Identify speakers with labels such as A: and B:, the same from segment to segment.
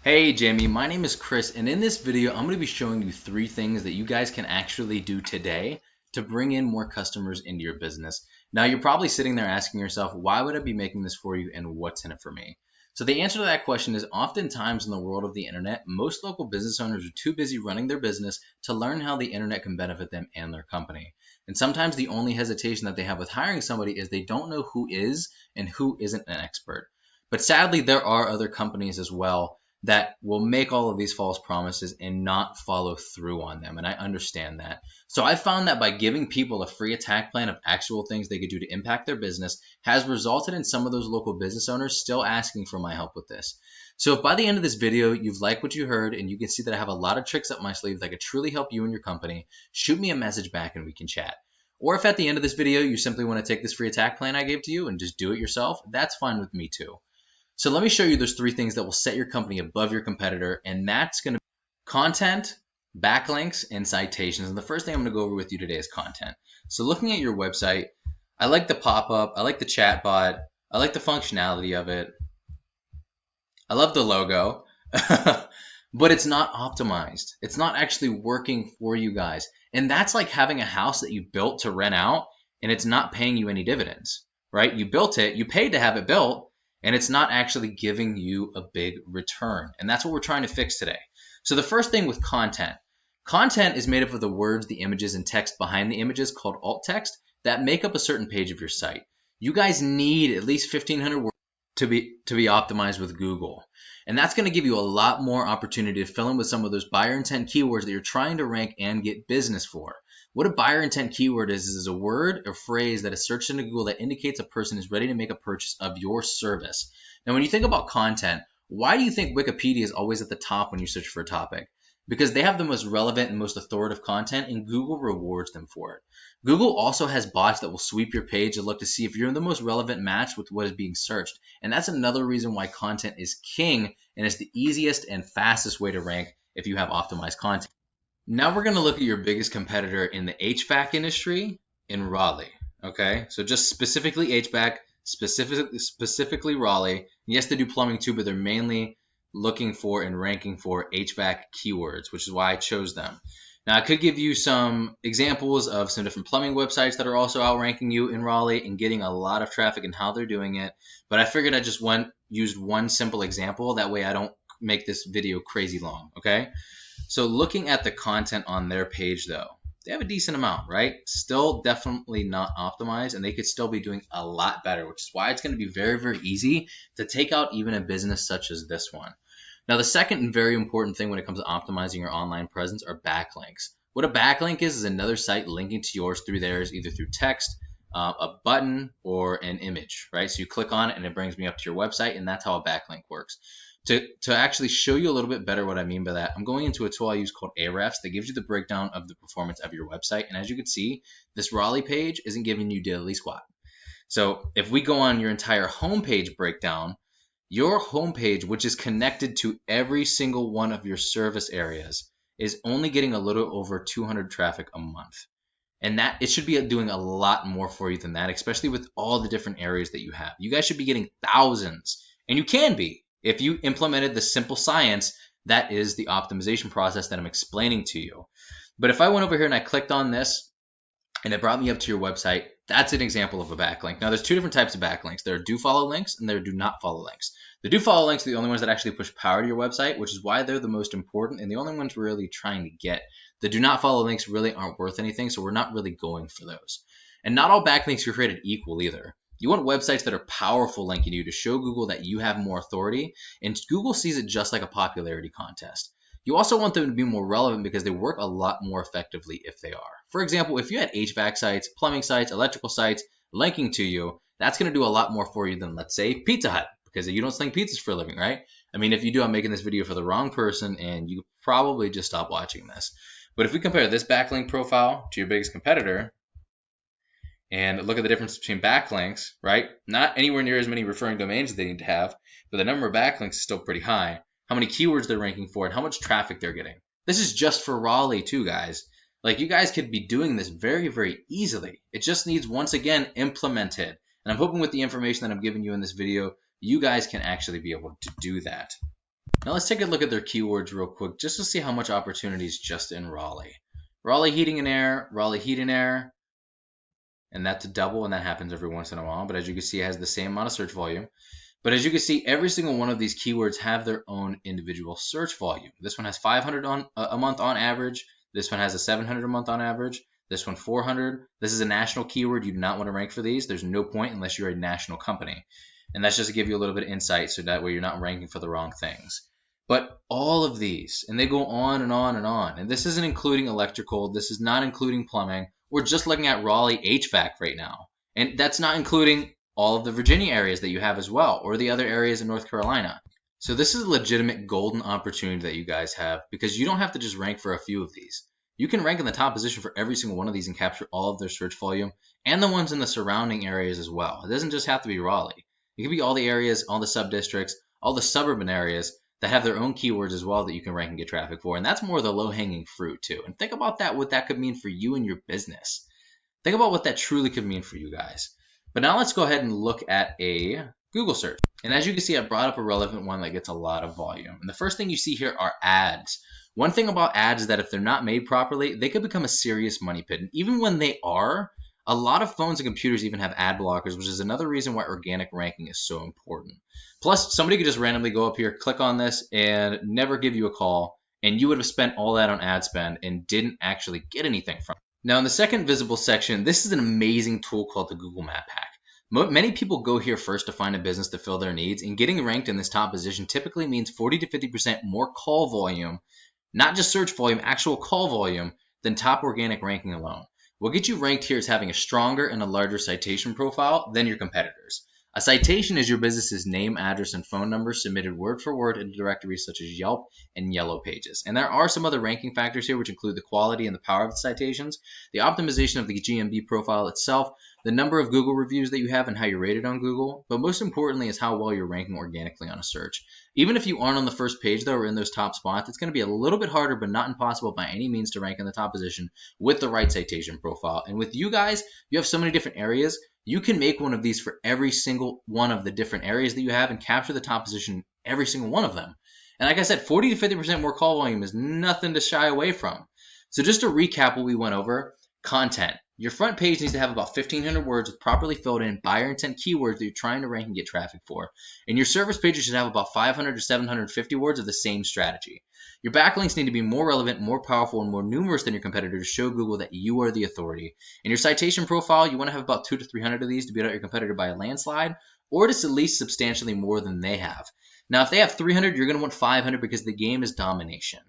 A: Hey Jamie, my name is Chris, and in this video, I'm going to be showing you 3 things that you guys can actually do today to bring in more customers into your business. Now, you're probably sitting there asking yourself, why would I be making this for you and what's in it for me? So the answer to that question is oftentimes in the world of the internet, most local business owners are too busy running their business to learn how the internet can benefit them and their company. And sometimes the only hesitation that they have with hiring somebody is they don't know who is and who isn't an expert. But sadly, there are other companies as well that will make all of these false promises and not follow through on them. And I understand that. So I found that by giving people a free attack plan of actual things they could do to impact their business has resulted in some of those local business owners still asking for my help with this. So if by the end of this video, you've liked what you heard and you can see that I have a lot of tricks up my sleeve that could truly help you and your company, shoot me a message back and we can chat. Or if at the end of this video, you simply want to take this free attack plan I gave to you and just do it yourself, that's fine with me too. So let me show you those 3 things that will set your company above your competitor, and that's going to be content, backlinks, and citations. And the first thing I'm going to go over with you today is content. So looking at your website, I like the pop-up, I like the chat bot, I like the functionality of it, I love the logo, but it's not optimized. It's not actually working for you guys. And that's like having a house that you built to rent out, and it's not paying you any dividends, right? You built it, you paid to have it built, and it's not actually giving you a big return. And that's what we're trying to fix today. So the first thing with content. Content is made up of the words, the images, and text behind the images called alt text that make up a certain page of your site. You guys need at least 1,500 words to be optimized with Google. And that's going to give you a lot more opportunity to fill in with some of those buyer intent keywords that you're trying to rank and get business for. What a buyer intent keyword is a word or phrase that is searched into Google that indicates a person is ready to make a purchase of your service. Now, when you think about content, why do you think Wikipedia is always at the top when you search for a topic? Because they have the most relevant and most authoritative content, and Google rewards them for it. Google also has bots that will sweep your page and look to see if you're the most relevant match with what is being searched. And that's another reason why content is king, and it's the easiest and fastest way to rank if you have optimized content. Now we're going to look at your biggest competitor in the HVAC industry in Raleigh. Okay, so just specifically HVAC, specifically Raleigh. Yes, they do plumbing too, but they're mainly looking for and ranking for HVAC keywords, which is why I chose them. Now I could give you some examples of some different plumbing websites that are also outranking you in Raleigh and getting a lot of traffic and how they're doing it. But I figured I just used one simple example. That way I don't make this video crazy long. Okay. So looking at the content on their page though, they have a decent amount, right? Still definitely not optimized, and they could still be doing a lot better, which is why it's going to be very, very easy to take out even a business such as this one. Now, the second and very important thing when it comes to optimizing your online presence are backlinks. What a backlink is another site linking to yours through theirs, either through text, a button, or an image, right? So you click on it and it brings me up to your website, and that's how a backlink works. To actually show you a little bit better what I mean by that, I'm going into a tool I use called Ahrefs that gives you the breakdown of the performance of your website. And as you can see, this Raleigh page isn't giving you diddly squat. So if we go on your entire homepage breakdown, your homepage, which is connected to every single one of your service areas, is only getting a little over 200 traffic a month. And that it should be doing a lot more for you than that, especially with all the different areas that you have. You guys should be getting thousands, and you can be. If you implemented the simple science, that is the optimization process that I'm explaining to you. But if I went over here and I clicked on this and it brought me up to your website, that's an example of a backlink. Now, there's 2 different types of backlinks. There are do follow links and there are do not follow links. The do follow links are the only ones that actually push power to your website, which is why they're the most important and the only ones we're really trying to get. The do not follow links really aren't worth anything, so we're not really going for those. And not all backlinks are created equal either. You want websites that are powerful linking you to show Google that you have more authority, and Google sees it just like a popularity contest. You also want them to be more relevant because they work a lot more effectively if they are. For example, if you had HVAC sites, plumbing sites, electrical sites linking to you, that's going to do a lot more for you than, let's say, Pizza Hut, because you don't sling pizzas for a living, right? I mean, if you do, I'm making this video for the wrong person, and you probably just stop watching this. But if we compare this backlink profile to your biggest competitor, and look at the difference between backlinks, right? Not anywhere near as many referring domains as they need to have, but the number of backlinks is still pretty high. How many keywords they're ranking for and how much traffic they're getting. This is just for Raleigh too, guys. Like, you guys could be doing this very, very easily. It just needs, once again, implemented. And I'm hoping with the information that I'm giving you in this video, you guys can actually be able to do that. Now let's take a look at their keywords real quick just to see how much opportunity is just in Raleigh. Raleigh heating and air, Raleigh heat and air, and that's a double, and that happens every once in a while. But as you can see, it has the same amount of search volume. But as you can see, every single one of these keywords have their own individual search volume. This one has 500 a month on average. This one has a 700 a month on average. This one 400. This is a national keyword. You do not want to rank for these. There's no point unless you're a national company. And that's just to give you a little bit of insight so that way you're not ranking for the wrong things. But all of these, and they go on and on and on. And this isn't including electrical. This is not including plumbing. We're just looking at Raleigh HVAC right now. And that's not including all of the Virginia areas that you have as well, or the other areas in North Carolina. So this is a legitimate golden opportunity that you guys have, because you don't have to just rank for a few of these. You can rank in the top position for every single one of these and capture all of their search volume and the ones in the surrounding areas as well. It doesn't just have to be Raleigh. It can be all the areas, all the sub-districts, all the suburban areas that have their own keywords as well that you can rank and get traffic for. And that's more the low-hanging fruit too. And think about that, what that could mean for you and your business. Think about what that truly could mean for you guys. But now let's go ahead and look at a Google search. And as you can see, I brought up a relevant one that gets a lot of volume. And the first thing you see here are ads. One thing about ads is that if they're not made properly, they could become a serious money pit. And even when they are, a lot of phones and computers even have ad blockers, which is another reason why organic ranking is so important. Plus, somebody could just randomly go up here, click on this, and never give you a call, and you would have spent all that on ad spend and didn't actually get anything from it. Now, in the second visible section, this is an amazing tool called the Google Map Hack. Many people go here first to find a business to fill their needs, and getting ranked in this top position typically means 40 to 50% more call volume, not just search volume, actual call volume, than top organic ranking alone. What gets you ranked here is having a stronger and a larger citation profile than your competitors. A citation is your business's name, address, and phone number submitted word for word into directories such as Yelp and Yellow Pages. And there are some other ranking factors here, which include the quality and the power of the citations, the optimization of the GMB profile itself, the number of Google reviews that you have and how you're rated on Google, but most importantly is how well you're ranking organically on a search. Even if you aren't on the first page though, or in those top spots, it's going to be a little bit harder, but not impossible by any means to rank in the top position with the right citation profile. And with you guys, you have so many different areas. You can make one of these for every single one of the different areas that you have and capture the top position in every single one of them. And like I said, 40 to 50% more call volume is nothing to shy away from. So just to recap what we went over, content. Your front page needs to have about 1,500 words with properly filled in buyer intent keywords that you're trying to rank and get traffic for. And your service pages should have about 500 to 750 words of the same strategy. Your backlinks need to be more relevant, more powerful, and more numerous than your competitor to show Google that you are the authority. And your citation profile, you want to have about 200 to 300 of these to beat out your competitor by a landslide, or just at least substantially more than they have. Now, if they have 300, you're going to want 500 because the game is domination.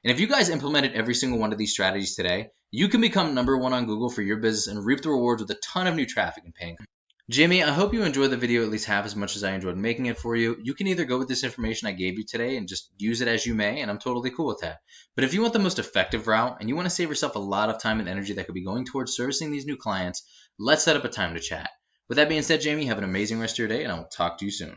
A: And if you guys implemented every single one of these strategies today, you can become #1 on Google for your business and reap the rewards with a ton of new traffic and paying. Jimmy, I hope you enjoyed the video at least half as much as I enjoyed making it for you. You can either go with this information I gave you today and just use it as you may, and I'm totally cool with that. But if you want the most effective route and you want to save yourself a lot of time and energy that could be going towards servicing these new clients, let's set up a time to chat. With that being said, Jamie, have an amazing rest of your day, and I will talk to you soon.